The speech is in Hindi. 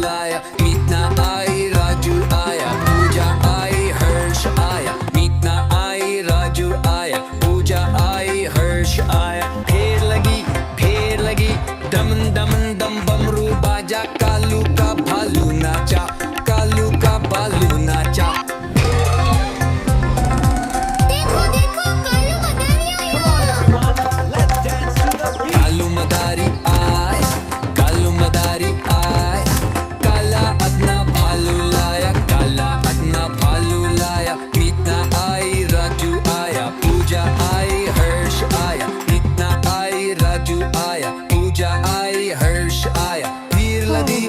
लाया, मीतना आई राजू आया, पूजा आई हर्ष आया, मीतना आई राजू आया, पूजा आई हर्ष आया। ढेर लगी दमन दमन दम बमरू बाजा, कालू का भालू नाचा, कालू का भालू नाचा। देखो देखो कालू मदारी आया। कालू मदारी आय, काला अपना भालू लाया, काला अपना भालू लाया, मीतना आई राजू आया, पूजा आई हर्ष आया, मीतना आई राजू आया, पूजा आई हर्ष आया। वीर लदी